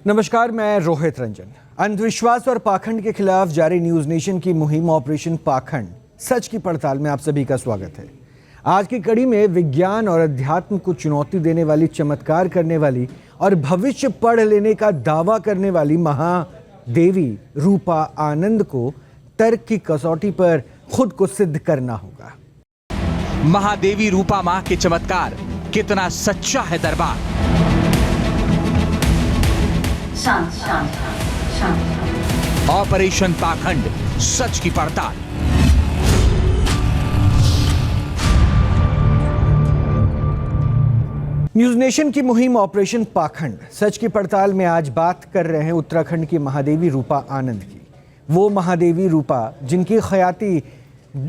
नमस्कार, मैं रोहित रंजन। अंधविश्वास और पाखंड के खिलाफ जारी न्यूज नेशन की मुहिम ऑपरेशन पाखंड सच की पड़ताल में आप सभी का स्वागत है। आज की कड़ी में विज्ञान और अध्यात्म को चुनौती देने वाली, चमत्कार करने वाली और भविष्य पढ़ लेने का दावा करने वाली महादेवी रूपा आनंद को तर्क की कसौटी पर खुद को सिद्ध करना होगा। महादेवी रूपा मां के चमत्कार, कितना सच्चा है दरबार। शांत शांत शांत। ऑपरेशन पाखंड सच की पड़ताल। न्यूज नेशन की मुहिम ऑपरेशन पाखंड सच की पड़ताल में आज बात कर रहे हैं उत्तराखंड की महादेवी रूपा आनंद की। वो महादेवी रूपा जिनकी ख्याति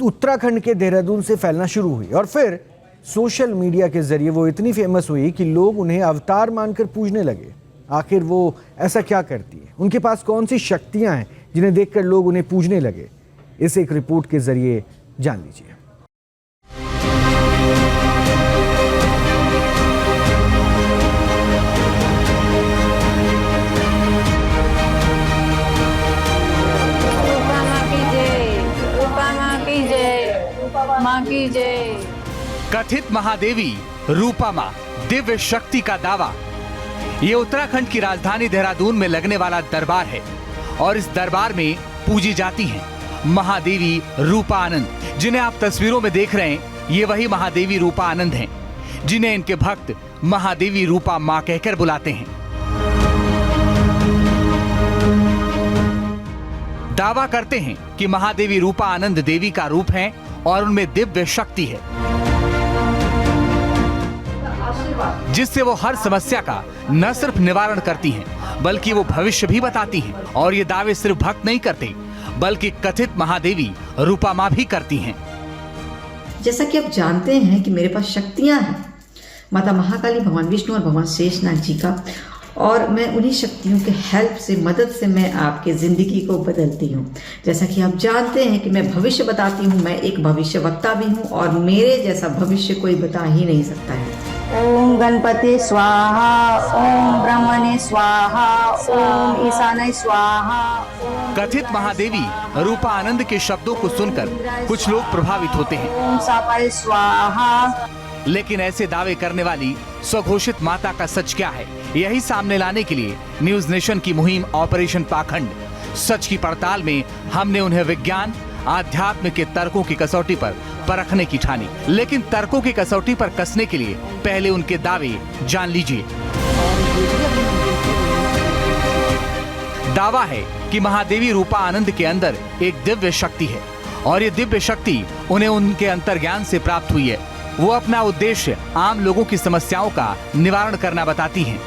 उत्तराखंड के देहरादून से फैलना शुरू हुई और फिर सोशल मीडिया के जरिए वो इतनी फेमस हुई कि लोग उन्हें अवतार मानकर पूजने लगे। आखिर वो ऐसा क्या करती है, उनके पास कौन सी शक्तियां हैं जिन्हें देखकर लोग उन्हें पूजने लगे, इसे एक रिपोर्ट के जरिए जान लीजिए। मां की जय। कथित महादेवी रूपा मां दिव्य शक्ति का दावा। ये उत्तराखंड की राजधानी देहरादून में लगने वाला दरबार है और इस दरबार में पूजी जाती हैं महादेवी रूपा आनंद। जिन्हें आप तस्वीरों में देख रहे हैं, ये वही महादेवी रूपा आनंद हैं जिन्हें इनके भक्त महादेवी रूपा मां कहकर बुलाते हैं। दावा करते हैं कि महादेवी रूपा आनंद देवी का रूप है और उनमें दिव्य शक्ति है, जिससे वो हर समस्या का न सिर्फ निवारण करती हैं, बल्कि वो भविष्य भी बताती हैं। और ये दावे सिर्फ भक्त नहीं करते, बल्कि कथित महादेवी रूपा मां भी करती हैं। जैसा कि आप जानते हैं कि मेरे पास शक्तियां हैं, माता महाकाली, भगवान विष्णु और भगवान शेषनाग जी का, और मैं उन्हीं शक्तियों के हेल्प से, मदद से मैं आपके ज़िंदगी को बदलती हूँ। जैसा कि आप जानते हैं कि मैं भविष्य बताती हूँ, मैं एक भविष्य वक्ता भी हूँ और मेरे जैसा भविष्य कोई बता ही नहीं सकता है। ओम गणपति स्वाहा, ओम ब्रह्मणे स्वाहा, ओम ईशानाय स्वाहा। कथित महादेवी रूपा आनंद के शब्दों को सुनकर कुछ लोग प्रभावित होते हैं, ओम सापाय स्वाहा। लेकिन ऐसे दावे करने वाली स्वघोषित माता का सच क्या है, यही सामने लाने के लिए न्यूज नेशन की मुहिम ऑपरेशन पाखंड सच की पड़ताल में हमने उन्हें विज्ञान, आध्यात्म के तर्कों की कसौटी पर परखने की ठानी। लेकिन तर्कों की कसौटी पर कसने के लिए पहले उनके दावे जान लीजिए। दावा है कि महादेवी रूपा आनंद के अंदर एक दिव्य शक्ति है और ये दिव्य शक्ति उन्हें उनके अंतर्ज्ञान से प्राप्त हुई है। वो अपना उद्देश्य आम लोगों की समस्याओं का निवारण करना बताती हैं।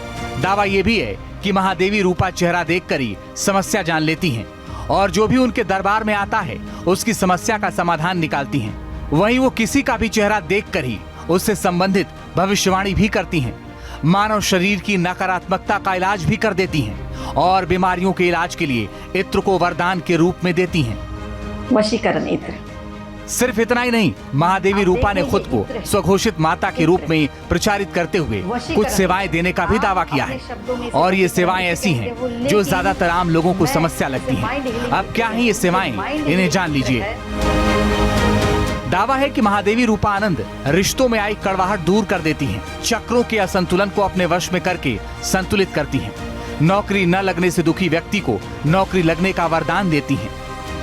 दावा ये भी है कि महादेवी रूपा चेहरा देखकर ही समस्या जान लेती हैं और जो भी उनके दरबार में आता है उसकी समस्या का समाधान निकालती हैं। वहीं वो किसी का भी चेहरा देखकर ही उससे संबंधित भविष्यवाणी भी करती हैं। मानव शरीर की नकारात्मकता का इलाज भी कर देती हैं और बीमारियों के इलाज के लिए इत्र को वरदान के रूप में देती हैं। वशीकरण इत्र। सिर्फ इतना ही नहीं, महादेवी रूपा ने खुद को स्वघोषित माता के रूप में प्रचारित करते हुए कुछ सेवाएं देने का भी दावा किया है और ये सेवाएं ऐसी हैं जो ज्यादातर आम लोगों को समस्या लगती हैं। अब क्या है ये सेवाएं, इन्हें जान लीजिए। दावा है कि महादेवी रूपा आनंद रिश्तों में आई कड़वाहट दूर कर देती हैं, चक्रों के असंतुलन को अपने वश में करके संतुलित करती हैं, नौकरी न लगने से दुखी व्यक्ति को नौकरी लगने का वरदान देती हैं,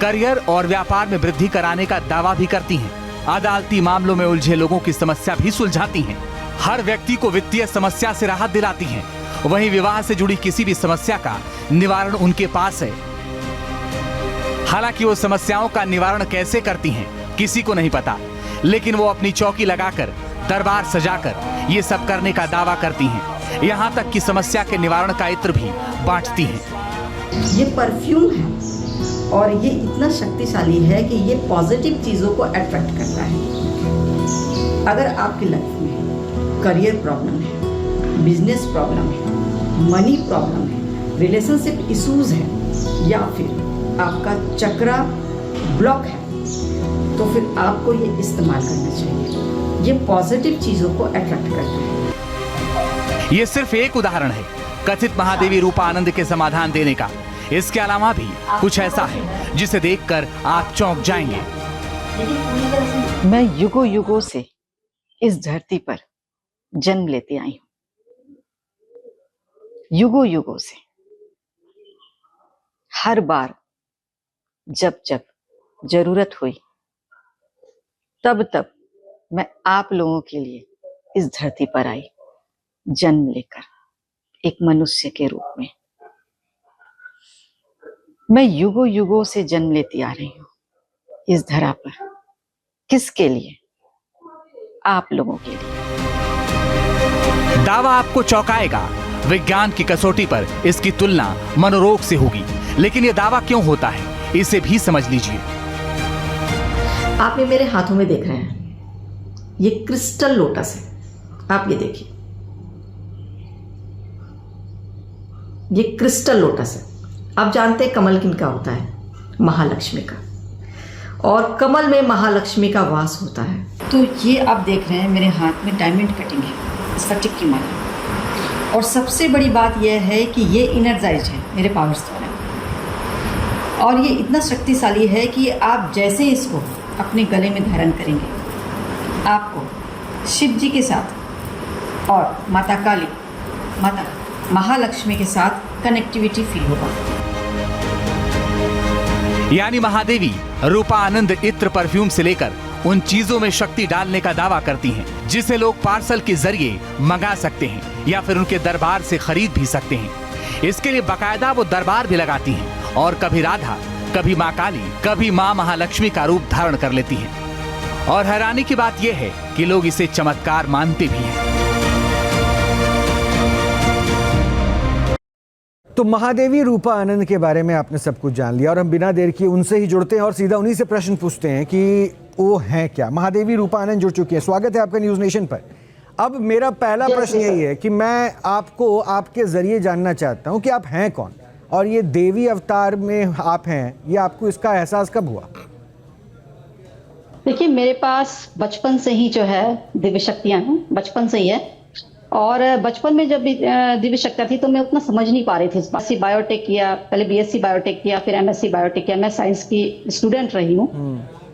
करियर और व्यापार में वृद्धि कराने का दावा भी करती हैं, अदालती मामलों में उलझे लोगों की समस्या भी सुलझाती हैं, हर व्यक्ति को वित्तीय समस्या से राहत दिलाती हैं। वहीं विवाह से जुड़ी किसी भी समस्या का निवारण उनके पास है। हालांकि वो समस्याओं का निवारण कैसे करती हैं किसी को नहीं पता, लेकिन वो अपनी चौकी लगाकर, दरबार सजाकर ये सब करने का दावा करती हैं। यहाँ तक कि समस्या के निवारण का इत्र भी बांटती हैं। ये परफ्यूम है और ये इतना शक्तिशाली है कि ये पॉजिटिव चीज़ों को अट्रैक्ट करता है। अगर आपकी लाइफ में करियर प्रॉब्लम है, बिजनेस प्रॉब्लम है, मनी प्रॉब्लम है, रिलेशनशिप इश्यूज है या फिर आपका चक्रा ब्लॉक है, तो फिर आपको ये इस्तेमाल करना चाहिए। ये पॉजिटिव चीज़ों को अट्रैक्ट करता है। ये सिर्फ एक उदाहरण है। कथित महादेवी रूपा आनंद के समाधान देने का। इसके अलावा भी कुछ ऐसा है जिसे देखकर आप चौंक जाएंगे। मैं युगों युगों से इस धरती पर जन्म लेते आई हूं, युगों युगों से। हर बार जब जब जरूरत हुई तब तब मैं आप लोगों के लिए इस धरती पर आई, जन्म लेकर एक मनुष्य के रूप में। मैं युगों युगों से जन्म लेती आ रही हूं इस धरा पर। किसके लिए? आप लोगों के लिए। दावा आपको चौंकाएगा। विज्ञान की कसौटी पर इसकी तुलना मनोरोग से होगी, लेकिन यह दावा क्यों होता है इसे भी समझ लीजिए। आप ये मेरे हाथों में देख रहे हैं, ये क्रिस्टल लोटस है। आप ये देखिए, ये क्रिस्टल लोटस है। आप जानते हैं कमल किनका होता है? महालक्ष्मी का। और कमल में महालक्ष्मी का वास होता है। तो ये आप देख रहे हैं मेरे हाथ में डायमंड कटिंग है, स्फटिक की माला। और सबसे बड़ी बात यह है कि ये इनर्जाइज है मेरे पावर्स द्वारा, और ये इतना शक्तिशाली है कि आप जैसे इसको अपने गले में धारण करेंगे, आपको शिव जी के साथ और माता काली, माता महालक्ष्मी के साथ कनेक्टिविटी फील होगा। यानी महादेवी रूपा आनंद इत्र परफ्यूम से लेकर उन चीजों में शक्ति डालने का दावा करती हैं जिसे लोग पार्सल के जरिए मंगा सकते हैं या फिर उनके दरबार से खरीद भी सकते हैं। इसके लिए बाकायदा वो दरबार भी लगाती हैं और कभी राधा, कभी माँ काली, कभी माँ महालक्ष्मी का रूप धारण कर लेती हैं। और हैरानी की बात यह है कि लोग इसे चमत्कार मानते भी हैं। तो महादेवी रूपा आनंद के बारे में आपने सब कुछ जान लिया और हम बिना देर किए उनसे ही जुड़ते हैं और सीधा उन्हीं से प्रश्न पूछते हैं कि वो हैं क्या। महादेवी रूपा आनंद जुड़ चुकी है। स्वागत है आपका न्यूज़ नेशन पर। अब मेरा पहला प्रश्न यही है कि मैं आपको आपके जरिए जानना चाहता हूं कि आप हैं कौन और ये देवी अवतार में आप हैं, ये आपको इसका एहसास कब हुआ? देखिए, मेरे पास बचपन से ही जो है दिव्य शक्तियां हैं, बचपन से ही है। और बचपन में जब दिव्य शक्तियां थी तो मैं उतना समझ नहीं पा रही थी। बीएससी बायोटेक किया, पहले बीएससी बायोटेक किया, फिर एमएससी बायोटेक किया। मैं साइंस की स्टूडेंट रही हूँ।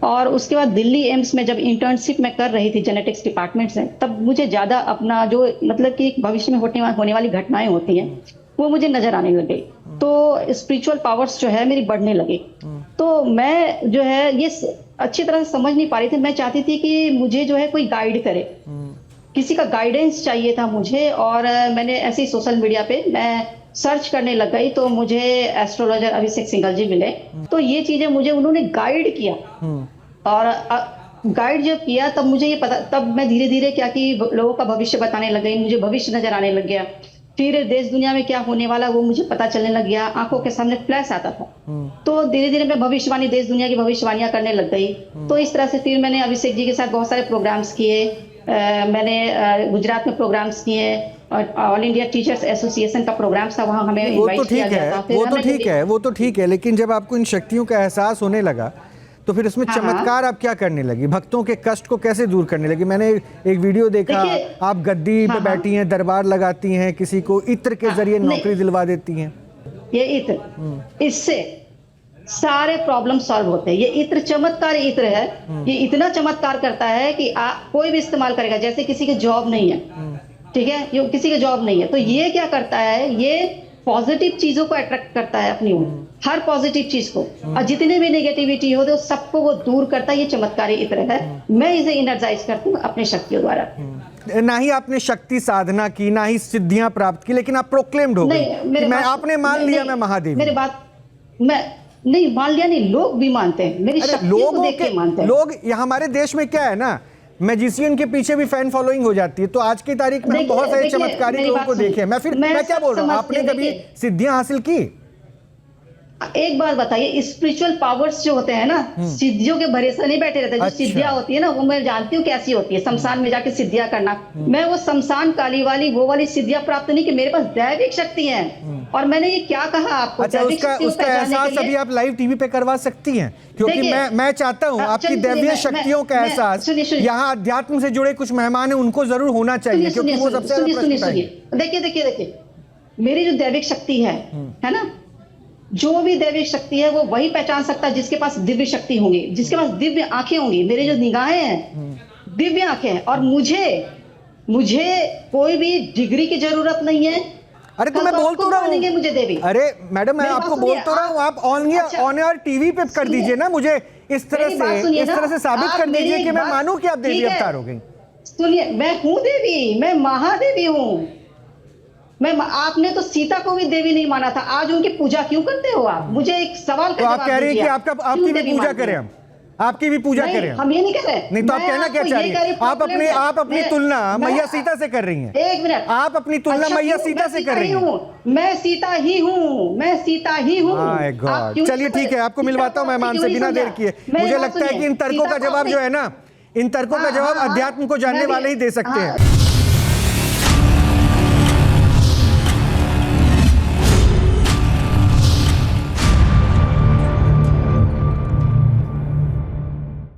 और उसके बाद दिल्ली एम्स में जब इंटर्नशिप में कर रही थी जेनेटिक्स डिपार्टमेंट से, तब मुझे ज्यादा अपना जो मतलब कि भविष्य में होने वाली घटनाएं होती हैं वो मुझे नजर आने लगे। तो स्पिरिचुअल पावर्स जो है मेरी बढ़ने लगी। तो मैं जो है ये अच्छी तरह से समझ नहीं पा रही थी। मैं चाहती थी कि मुझे जो है कोई गाइड करे, किसी का गाइडेंस चाहिए था मुझे। और मैंने ऐसे ही सोशल मीडिया पे मैं सर्च करने लग गई तो मुझे एस्ट्रोलॉजर अभिषेक सिंघल जी मिले। तो ये चीजें मुझे उन्होंने गाइड किया और गाइड जब किया तब मुझे ये पता, तब मैं धीरे धीरे क्या कि लोगों का भविष्य बताने लग गई। मुझे भविष्य नजर आने लग गया। फिर देश दुनिया में क्या होने वाला वो मुझे पता चलने लग गया। आंखों के सामने फ्लैश आता था। तो धीरे धीरे मैं भविष्यवाणी, देश दुनिया की भविष्यवाणियां करने लग गई। तो इस तरह से फिर मैंने अभिषेक जी के साथ बहुत सारे प्रोग्राम्स किए। मैंने गुजरात में प्रोग्राम्स किए और ऑल इंडिया टीचर्स एसोसिएशन का प्रोग्राम था, वहाँ हमें इनवाइट किया गया था। वो तो ठीक है, लेकिन जब आपको इन शक्तियों का एहसास होने लगा तो फिर इसमें चमत्कार आप क्या करने लगी? भक्तों के कष्ट को कैसे दूर करने लगी? मैंने एक वीडियो देखा, आप गद्दी पे बैठी हैं, दरबार लगाती हैं, किसी को इत्र के जरिए नौकरी दिलवा देती हैं। ये इत्र, इससे सारे प्रॉब्लम सॉल्व होते हैं। ये इत्र चमत्कार इत्र है। ये इतना चमत्कार करता है कि कोई भी इस्तेमाल करेगा। जैसे किसी के जॉब नहीं है, ठीक है, ये किसी के जॉब नहीं है, तो ये क्या करता है, ये पॉजिटिव चीजों को अट्रैक्ट करता है अपनी ओर, हर पॉजिटिव चीज को। और जितने भी नेगेटिविटी हो तो सबको वो दूर करता है। ये चमत्कारी इत्र है। मैं इसे इनर्जाइज करती हूँ अपने शक्तियों द्वारा। ना ही आपने शक्ति साधना की, ना ही सिद्धियां प्राप्त की, लेकिन आप प्रोक्लेम्ड हो गई। आपने मान लिया मैं महादेवी। मेरी बात मैं नहीं मान लिया, नहीं, लोग भी मानते हैं मेरी शक्तियों को देख के मानते हैं। लोग यहाँ हमारे देश में क्या है ना, मैजिशियन के पीछे भी फैन फॉलोइंग हो जाती है। तो आज की तारीख में हम बहुत सारे चमत्कारी लोगों को देखे। मैं क्या बोल रहा हूँ, आपने कभी सिद्धियां हासिल की? एक बात बताइए, स्पिरिचुअल पावर्स जो होते हैं ना, सिद्धियों के भरोसे नहीं बैठे रहते। जो सिद्धियां होती है ना, वो मैं जानती हूँ कैसी होती है। शमशान में जाके सिद्धियां करना, मैं वो शमशान काली वाली वो वाली सिद्धियां प्राप्त नहीं की। मेरे पास दैविक शक्ति है। और मैंने ये क्या कहा आपको, अच्छा, उसका एहसास अभी आप लाइव टीवी पे करवा सकती हैं, क्योंकि मैं चाहता हूँ आपकी दैवीय शक्तियों का एहसास यहाँ अध्यात्म से जुड़े कुछ मेहमान हैं उनको जरूर होना चाहिए, क्योंकि वो सबसे देखिए मेरी जो दैविक शक्ति है ना, जो भी दैविक शक्ति है वो वही पहचान सकता है जिसके पास दिव्य शक्ति होंगी, जिसके पास दिव्य आंखें होंगी। मेरी जो निगाहें हैं दिव्य आंखें हैं, और मुझे कोई भी डिग्री की जरूरत नहीं है। अरे तो मैं बोल तो रहा हूँ, मुझे देवी। अरे मैडम मैं आपको बोल तो रहा हूँ, आप ऑन एयर टीवी पे कर दीजिए ना, मुझे इस तरह से साबित कर दीजिए कि मैं मानूं कि आप देवी अवतार हो गई। सुनिए, मैं हूँ देवी, मैं महादेवी हूँ। आपने तो सीता को भी देवी नहीं माना था, आज उनकी पूजा क्यों करते हो आप? मुझे एक सवाल का तो आप कह रहे हैं कि आपकी भी पूजा करें, हम आपकी भी पूजा करें? हम ये नहीं कह रहे। नहीं तो आप कहना क्या चाह रही हैं? आप अपनी तुलना मैया सीता से कर रही हैं। एक मिनट, आप अपनी तुलना मैया सीता से कर रही हैं। मैं सीता ही हूँ, मैं सीता ही हूँ। माय गॉड, चलिए ठीक है, आपको मिलवाता हूँ मेहमान से बिना देर किए। मुझे लगता है कि इन तर्कों का जवाब जो है ना, इन तर्कों का जवाब अध्यात्म को जानने वाले ही दे सकते हैं।